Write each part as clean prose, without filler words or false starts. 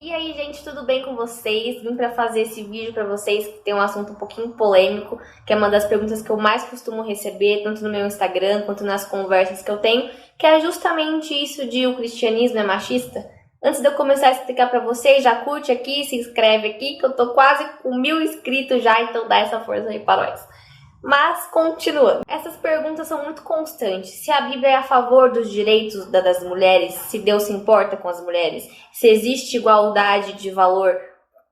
E aí, gente, tudo bem com vocês? Vim para fazer esse vídeo para vocês que tem um assunto um pouquinho polêmico, que é uma das perguntas que eu mais costumo receber, tanto no meu Instagram quanto nas conversas que eu tenho, que é justamente isso de o cristianismo é machista. Antes de eu começar a explicar para vocês, já curte aqui, se inscreve aqui, que eu tô quase com 1000 inscritos já, então dá essa força aí para nós. Mas, continuando, essas perguntas são muito constantes. Se a Bíblia é a favor dos direitos das mulheres, se Deus se importa com as mulheres, se existe igualdade de valor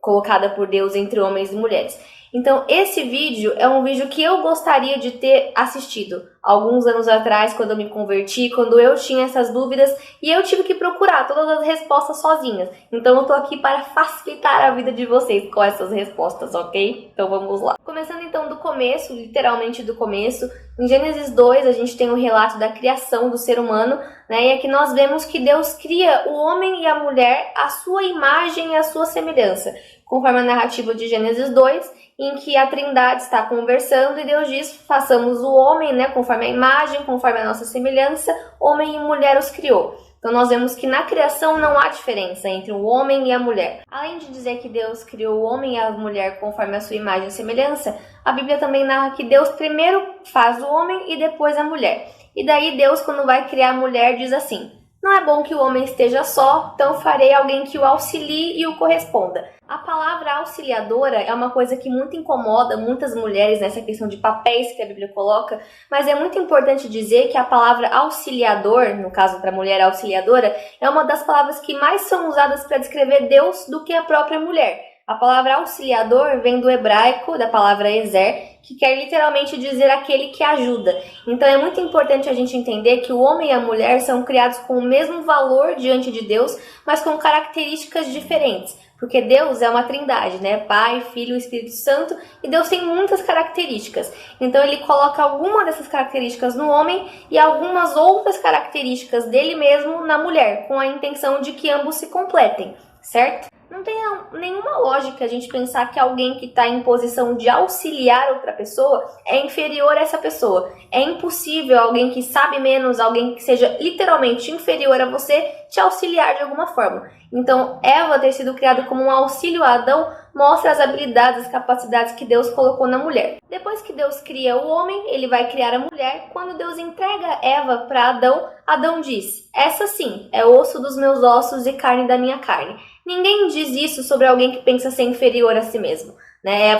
colocada por Deus entre homens e mulheres. Então, esse vídeo é um vídeo que eu gostaria de ter assistido alguns anos atrás, quando eu me converti, quando eu tinha essas dúvidas e eu tive que procurar todas as respostas sozinhas. Então, eu tô aqui para facilitar a vida de vocês com essas respostas, ok? Então, vamos lá. Começando então do começo, literalmente do começo, em Gênesis 2 a gente tem o relato da criação do ser humano, né? E aqui nós vemos que Deus cria o homem e a mulher à sua imagem e à sua semelhança, conforme a narrativa de Gênesis 2, em que a Trindade está conversando e Deus diz, façamos o homem, né, conforme a imagem, conforme a nossa semelhança, homem e mulher os criou. Então nós vemos que na criação não há diferença entre o homem e a mulher. Além de dizer que Deus criou o homem e a mulher conforme a sua imagem e semelhança, a Bíblia também narra que Deus primeiro faz o homem e depois a mulher. E daí Deus, quando vai criar a mulher, diz assim: não é bom que o homem esteja só, então farei alguém que o auxilie e o corresponda. A palavra auxiliadora é uma coisa que muito incomoda muitas mulheres nessa questão de papéis que a Bíblia coloca, mas é muito importante dizer que a palavra auxiliador, no caso para mulher auxiliadora, é uma das palavras que mais são usadas para descrever Deus do que a própria mulher. A palavra auxiliador vem do hebraico, da palavra ezer, que quer literalmente dizer aquele que ajuda. Então é muito importante a gente entender que o homem e a mulher são criados com o mesmo valor diante de Deus, mas com características diferentes. Porque Deus é uma trindade, né? Pai, Filho e Espírito Santo, e Deus tem muitas características. Então ele coloca alguma dessas características no homem e algumas outras características dele mesmo na mulher, com a intenção de que ambos se completem, certo? Não tem nenhuma lógica a gente pensar que alguém que está em posição de auxiliar outra pessoa é inferior a essa pessoa. É impossível alguém que sabe menos, alguém que seja literalmente inferior a você, te auxiliar de alguma forma. Então, Eva ter sido criada como um auxílio a Adão mostra as habilidades, as capacidades que Deus colocou na mulher. Depois que Deus cria o homem, ele vai criar a mulher. Quando Deus entrega Eva para Adão, Adão diz: essa sim é osso dos meus ossos e carne da minha carne. Ninguém diz isso sobre alguém que pensa ser inferior a si mesmo, né?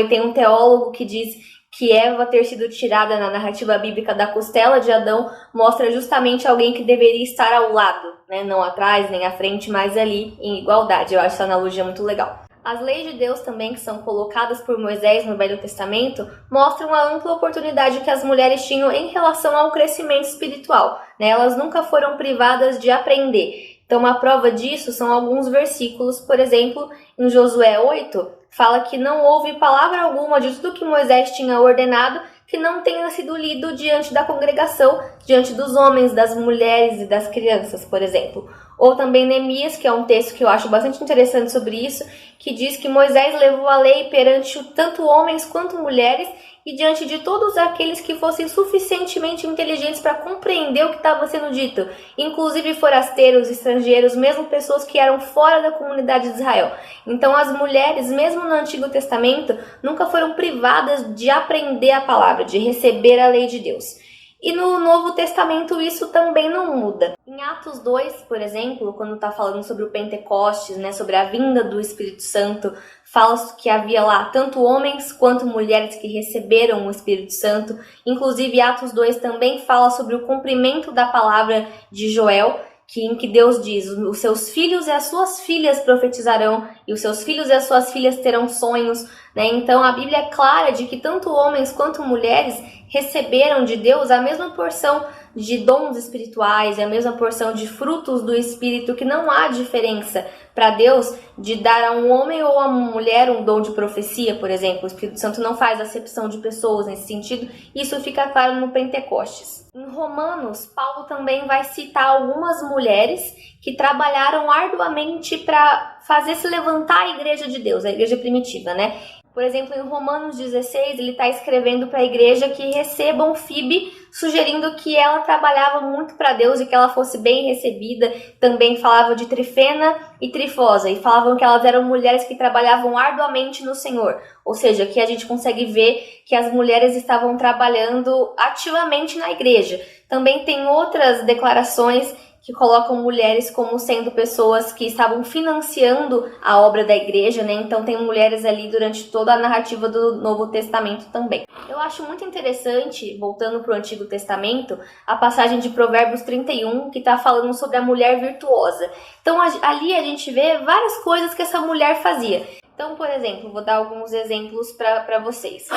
Tem um teólogo que diz que Eva ter sido tirada na narrativa bíblica da costela de Adão mostra justamente alguém que deveria estar ao lado, né? Não atrás nem à frente, mas ali em igualdade. Eu acho essa analogia muito legal. As leis de Deus também, que são colocadas por Moisés no Velho Testamento, mostram a ampla oportunidade que as mulheres tinham em relação ao crescimento espiritual, né? Elas nunca foram privadas de aprender. Então, uma prova disso são alguns versículos, por exemplo, em Josué 8, fala que não houve palavra alguma de tudo que Moisés tinha ordenado que não tenha sido lido diante da congregação, diante dos homens, das mulheres e das crianças, por exemplo. Ou também Neemias, que é um texto que eu acho bastante interessante sobre isso, que diz que Moisés levou a lei perante tanto homens quanto mulheres e diante de todos aqueles que fossem suficientemente inteligentes para compreender o que estava sendo dito, inclusive forasteiros, estrangeiros, mesmo pessoas que eram fora da comunidade de Israel. Então as mulheres, mesmo no Antigo Testamento, nunca foram privadas de aprender a palavra, de receber a lei de Deus. E no Novo Testamento isso também não muda. Em Atos 2, por exemplo, quando está falando sobre o Pentecostes, né, sobre a vinda do Espírito Santo, fala que havia lá tanto homens quanto mulheres que receberam o Espírito Santo. Inclusive, Atos 2 também fala sobre o cumprimento da palavra de Joel, em que Deus diz: os seus filhos e as suas filhas profetizarão, e os seus filhos e as suas filhas terão sonhos, né? Então a Bíblia é clara de que tanto homens quanto mulheres receberam de Deus a mesma porção de dons espirituais, a mesma porção de frutos do Espírito, que não há diferença para Deus de dar a um homem ou a uma mulher um dom de profecia, por exemplo. O Espírito Santo não faz acepção de pessoas nesse sentido, isso fica claro no Pentecostes. Em Romanos, Paulo também vai citar algumas mulheres que trabalharam arduamente para fazer se levantar a igreja de Deus, a igreja primitiva, né? Por exemplo, em Romanos 16, ele está escrevendo para a igreja que recebam Fibe, sugerindo que ela trabalhava muito para Deus e que ela fosse bem recebida. Também falava de Trifena e Trifosa, e falavam que elas eram mulheres que trabalhavam arduamente no Senhor. Ou seja, aqui a gente consegue ver que as mulheres estavam trabalhando ativamente na igreja. Também tem outras declarações que colocam mulheres como sendo pessoas que estavam financiando a obra da igreja, né? Então tem mulheres ali durante toda a narrativa do Novo Testamento também. Eu acho muito interessante, voltando para o Antigo Testamento, a passagem de Provérbios 31, que está falando sobre a mulher virtuosa. Então ali a gente vê várias coisas que essa mulher fazia. Então, por exemplo, vou dar alguns exemplos para vocês.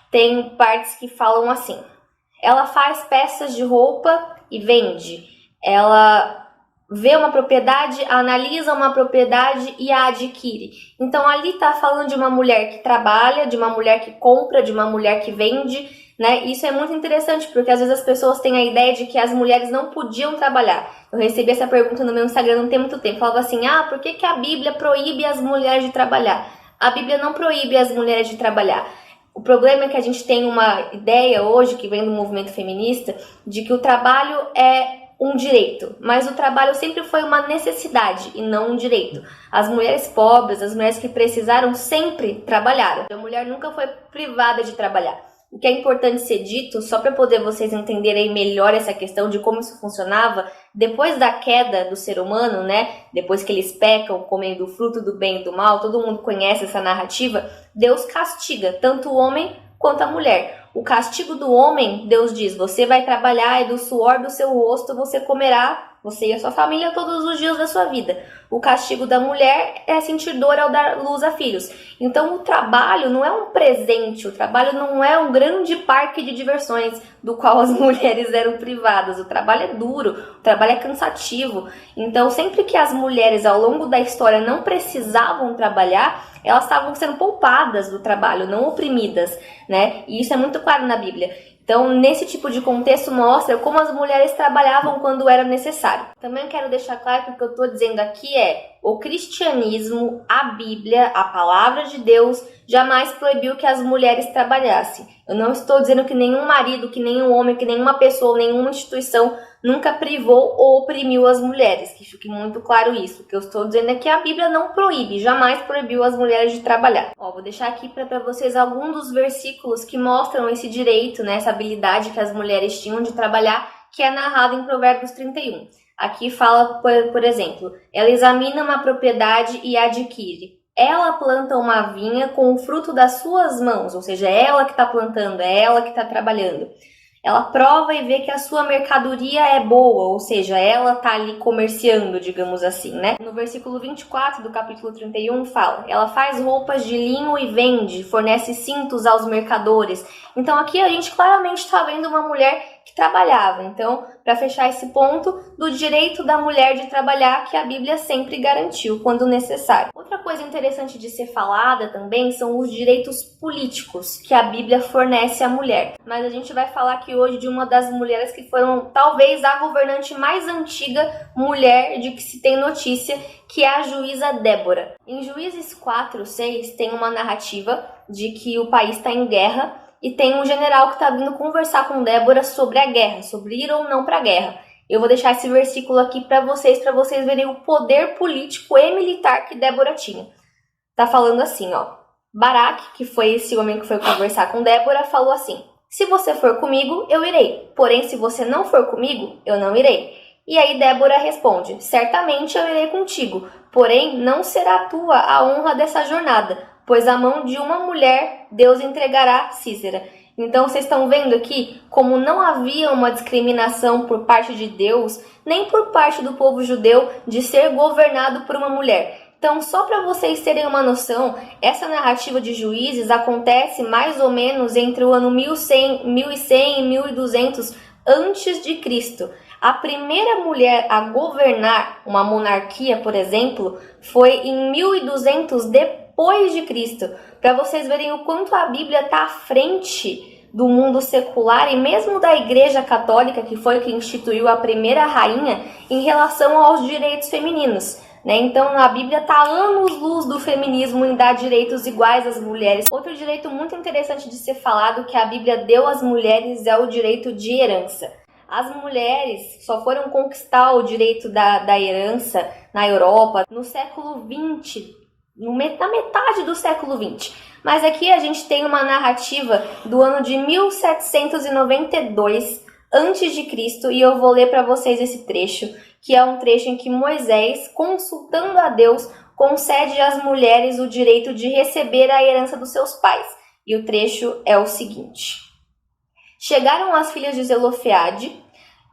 Tem partes que falam assim: ela faz peças de roupa e vende. Ela vê uma propriedade, analisa uma propriedade e a adquire. Então ali está falando de uma mulher que trabalha, de uma mulher que compra, de uma mulher que vende, né? Isso é muito interessante, porque às vezes as pessoas têm a ideia de que as mulheres não podiam trabalhar. Eu recebi essa pergunta no meu Instagram não tem muito tempo. Falava assim: por que a Bíblia proíbe as mulheres de trabalhar? A Bíblia não proíbe as mulheres de trabalhar. O problema é que a gente tem uma ideia hoje, que vem do movimento feminista, de que o trabalho é um direito, mas o trabalho sempre foi uma necessidade e não um direito. As mulheres pobres, as mulheres que precisaram, sempre trabalharam. A mulher nunca foi privada de trabalhar. O que é importante ser dito, só para poder vocês entenderem melhor essa questão de como isso funcionava, depois da queda do ser humano, né? Depois que eles pecam, comendo o fruto do bem e do mal, todo mundo conhece essa narrativa, Deus castiga tanto o homem quanto a mulher. O castigo do homem, Deus diz: você vai trabalhar e do suor do seu rosto você comerá, você e a sua família, todos os dias da sua vida. O castigo da mulher é sentir dor ao dar luz a filhos. Então o trabalho não é um presente, o trabalho não é um grande parque de diversões do qual as mulheres eram privadas. O trabalho é duro, o trabalho é cansativo. Então sempre que as mulheres ao longo da história não precisavam trabalhar, elas estavam sendo poupadas do trabalho, não oprimidas, né? E isso é muito claro na Bíblia. Então, nesse tipo de contexto mostra como as mulheres trabalhavam quando era necessário. Também quero deixar claro que o que eu estou dizendo aqui é: o cristianismo, a Bíblia, a palavra de Deus, jamais proibiu que as mulheres trabalhassem. Eu não estou dizendo que nenhum marido, que nenhum homem, que nenhuma pessoa, nenhuma instituição nunca privou ou oprimiu as mulheres. Que fique muito claro isso. O que eu estou dizendo é que a Bíblia não proíbe, jamais proibiu as mulheres de trabalhar. Vou deixar aqui para vocês alguns dos versículos que mostram esse direito, né, essa habilidade que as mulheres tinham de trabalhar, que é narrado em Provérbios 31. Aqui fala, por exemplo: ela examina uma propriedade e a adquire. Ela planta uma vinha com o fruto das suas mãos, ou seja, é ela que está plantando, é ela que está trabalhando. Ela prova e vê que a sua mercadoria é boa, ou seja, ela está ali comerciando, digamos assim, né? No versículo 24 do capítulo 31 fala: ela faz roupas de linho e vende, fornece cintos aos mercadores. Então aqui a gente claramente está vendo uma mulher que trabalhava. Então, para fechar esse ponto do direito da mulher de trabalhar, que a Bíblia sempre garantiu quando necessário. Outra coisa interessante de ser falada também são os direitos políticos que a Bíblia fornece à mulher. Mas a gente vai falar aqui hoje de uma das mulheres que foram talvez a governante mais antiga mulher de que se tem notícia, que é a juíza Débora. Em Juízes 4:6 tem uma narrativa de que o país está em guerra e tem um general que está vindo conversar com Débora sobre a guerra, sobre ir ou não para a guerra. Eu vou deixar esse versículo aqui para vocês verem o poder político e militar que Débora tinha. Tá falando assim, Baraque, que foi esse homem que foi conversar com Débora, falou assim: se você for comigo, eu irei. Porém, se você não for comigo, eu não irei. E aí Débora responde: certamente eu irei contigo, porém não será tua a honra dessa jornada, pois à mão de uma mulher Deus entregará Císera. Então vocês estão vendo aqui como não havia uma discriminação por parte de Deus, nem por parte do povo judeu, de ser governado por uma mulher. Então, só para vocês terem uma noção, essa narrativa de Juízes acontece mais ou menos entre o ano 1100 e 1200 antes de Cristo. A primeira mulher a governar uma monarquia, por exemplo, foi em 1200 depois de Cristo. Para vocês verem o quanto a Bíblia está à frente do mundo secular e mesmo da Igreja Católica, que foi que instituiu a primeira rainha, em relação aos direitos femininos. né? Então a Bíblia está anos-luz do feminismo em dar direitos iguais às mulheres. Outro direito muito interessante de ser falado que a Bíblia deu às mulheres é o direito de herança. As mulheres só foram conquistar o direito da herança na Europa no século XX, na metade do século XX. Mas aqui a gente tem uma narrativa do ano de 1792 a.C. e eu vou ler para vocês esse trecho, que é um trecho em que Moisés, consultando a Deus, concede às mulheres o direito de receber a herança dos seus pais. E o trecho é o seguinte: Chegaram as filhas de Zelofeade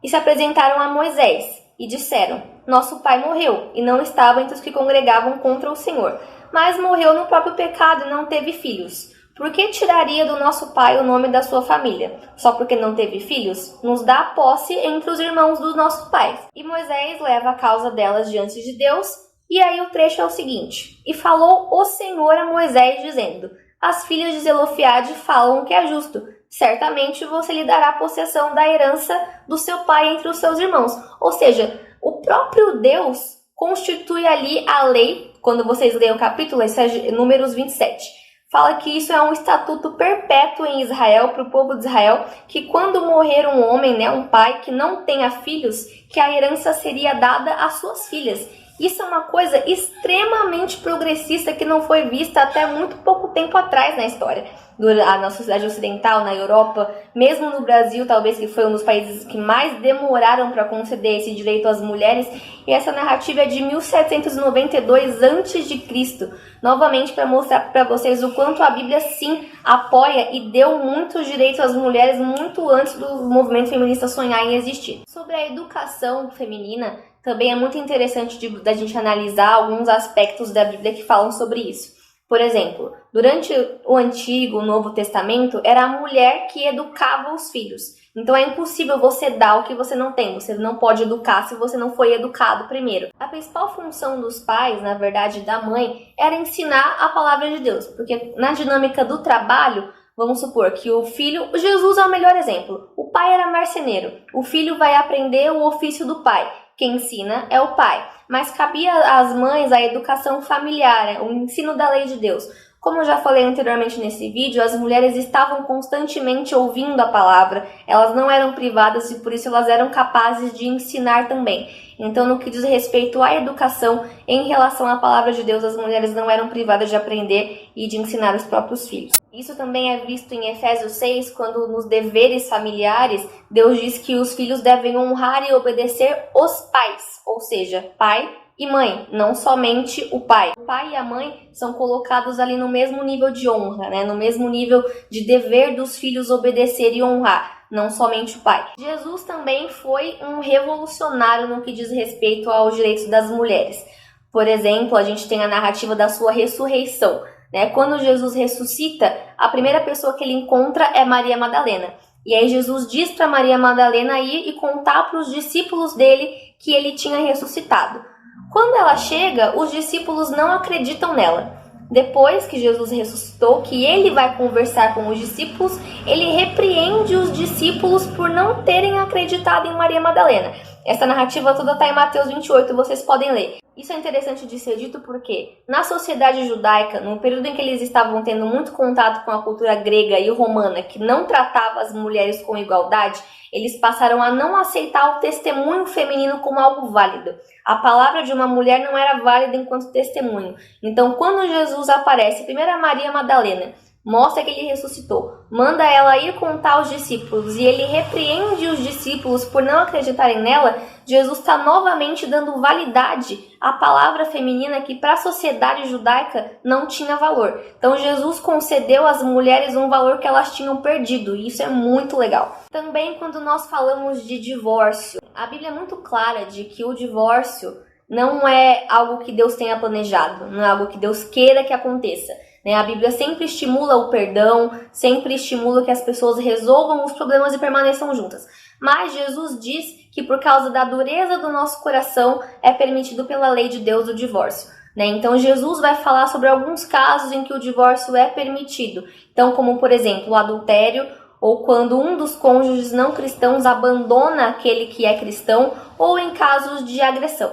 e se apresentaram a Moisés e disseram: Nosso pai morreu e não estava entre os que congregavam contra o Senhor, mas morreu no próprio pecado e não teve filhos. Por que tiraria do nosso pai o nome da sua família? Só porque não teve filhos? Nos dá posse entre os irmãos dos nossos pais. E Moisés leva a causa delas diante de Deus, e aí o trecho é o seguinte: E falou o Senhor a Moisés, dizendo: As filhas de Zelofeade falam o que é justo. Certamente você lhe dará possessão da herança do seu pai entre os seus irmãos. Ou seja, o próprio Deus constitui ali a lei. Quando vocês leem o capítulo, esse é Números 27. Fala que isso é um estatuto perpétuo em Israel, para o povo de Israel, que quando morrer um homem, né, um pai que não tenha filhos, que a herança seria dada às suas filhas. Isso é uma coisa extremamente progressista que não foi vista até muito pouco tempo atrás na história. Na sociedade ocidental, na Europa, mesmo no Brasil, talvez que foi um dos países que mais demoraram para conceder esse direito às mulheres. E essa narrativa é de 1792 a.C., novamente para mostrar para vocês o quanto a Bíblia sim apoia e deu muitos direitos às mulheres muito antes do movimento feminista sonhar em existir. Sobre a educação feminina, também é muito interessante da gente analisar alguns aspectos da Bíblia que falam sobre isso. Por exemplo, durante o Antigo, o Novo Testamento, era a mulher que educava os filhos. Então é impossível você dar o que você não tem. Você não pode educar se você não foi educado primeiro. A principal função dos pais, na verdade da mãe, era ensinar a palavra de Deus. Porque na dinâmica do trabalho, vamos supor que o filho... Jesus é o melhor exemplo. O pai era marceneiro. O filho vai aprender o ofício do pai. Quem ensina é o pai. Mas cabia às mães a educação familiar, o ensino da lei de Deus. Como eu já falei anteriormente nesse vídeo, as mulheres estavam constantemente ouvindo a palavra, elas não eram privadas e por isso elas eram capazes de ensinar também. Então, no que diz respeito à educação, em relação à palavra de Deus, as mulheres não eram privadas de aprender e de ensinar os próprios filhos. Isso também é visto em Efésios 6, quando nos deveres familiares, Deus diz que os filhos devem honrar e obedecer os pais, ou seja, pai e mãe, não somente o pai. O pai e a mãe são colocados ali no mesmo nível de honra, né? No mesmo nível de dever dos filhos obedecer e honrar, não somente o pai. Jesus também foi um revolucionário no que diz respeito aos direitos das mulheres. Por exemplo, a gente tem a narrativa da sua ressurreição, né? Quando Jesus ressuscita, a primeira pessoa que ele encontra é Maria Madalena. E aí Jesus diz para Maria Madalena ir e contar para os discípulos dele que ele tinha ressuscitado. Quando ela chega, os discípulos não acreditam nela. Depois que Jesus ressuscitou, que ele vai conversar com os discípulos, ele repreende os discípulos por não terem acreditado em Maria Madalena. Essa narrativa toda está em Mateus 28, vocês podem ler. Isso é interessante de ser dito porque, na sociedade judaica, no período em que eles estavam tendo muito contato com a cultura grega e romana, que não tratava as mulheres com igualdade, eles passaram a não aceitar o testemunho feminino como algo válido. A palavra de uma mulher não era válida enquanto testemunho. Então, quando Jesus aparece, primeiro a Maria Madalena, mostra que ele ressuscitou, manda ela ir contar aos discípulos e ele repreende os discípulos por não acreditarem nela. Jesus está novamente dando validade à palavra feminina que para a sociedade judaica não tinha valor. Então Jesus concedeu às mulheres um valor que elas tinham perdido e isso é muito legal. Também quando nós falamos de divórcio, a Bíblia é muito clara de que o divórcio não é algo que Deus tenha planejado, não é algo que Deus queira que aconteça. A Bíblia sempre estimula o perdão, sempre estimula que as pessoas resolvam os problemas e permaneçam juntas. Mas Jesus diz que por causa da dureza do nosso coração é permitido pela lei de Deus o divórcio. Então Jesus vai falar sobre alguns casos em que o divórcio é permitido. Então, como por exemplo o adultério, ou quando um dos cônjuges não cristãos abandona aquele que é cristão, ou em casos de agressão,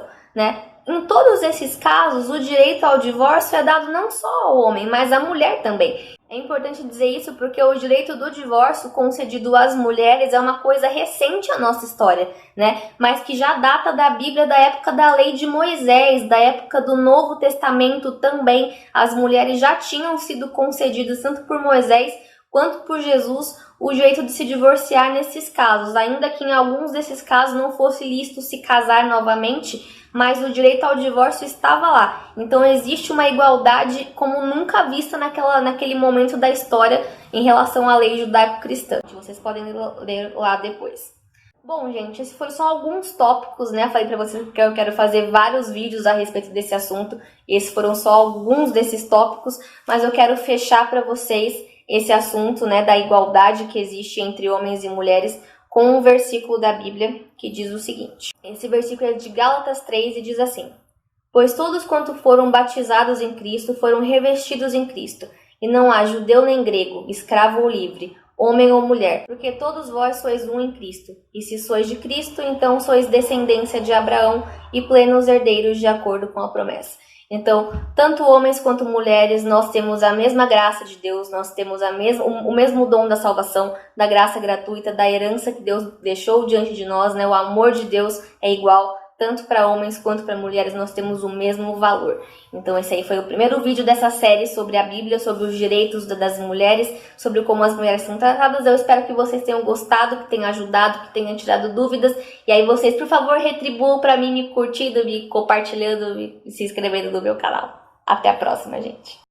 em todos esses casos, o direito ao divórcio é dado não só ao homem, mas à mulher também. É importante dizer isso porque o direito do divórcio concedido às mulheres é uma coisa recente à nossa história, né? Mas que já data da Bíblia, da época da lei de Moisés, da época do Novo Testamento também. As mulheres já tinham sido concedidas, tanto por Moisés quanto por Jesus, o direito de se divorciar nesses casos, ainda que em alguns desses casos não fosse lícito se casar novamente, mas o direito ao divórcio estava lá. Então existe uma igualdade como nunca vista naquele momento da história em relação à lei judaico-cristã. Vocês podem ler lá depois. Bom, gente, esses foram só alguns tópicos, né? Falei pra vocês que eu quero fazer vários vídeos a respeito desse assunto. Esses foram só alguns desses tópicos, mas eu quero fechar para vocês esse assunto, né, da igualdade que existe entre homens e mulheres com um versículo da Bíblia que diz o seguinte. Esse versículo é de Gálatas 3 e diz assim: Pois todos quanto foram batizados em Cristo foram revestidos em Cristo, e não há judeu nem grego, escravo ou livre, homem ou mulher, porque todos vós sois um em Cristo. E se sois de Cristo, então sois descendência de Abraão e plenos herdeiros de acordo com a promessa. Então, tanto homens quanto mulheres, nós temos a mesma graça de Deus, nós temos o mesmo dom da salvação, da graça gratuita, da herança que Deus deixou diante de nós, né? O amor de Deus é igual, tanto para homens quanto para mulheres, nós temos o mesmo valor. Então esse aí foi o primeiro vídeo dessa série sobre a Bíblia, sobre os direitos das mulheres, sobre como as mulheres são tratadas. Eu espero que vocês tenham gostado, que tenham ajudado, que tenham tirado dúvidas. E aí vocês, por favor, retribuam para mim me curtindo, me compartilhando e se inscrevendo no meu canal. Até a próxima, gente!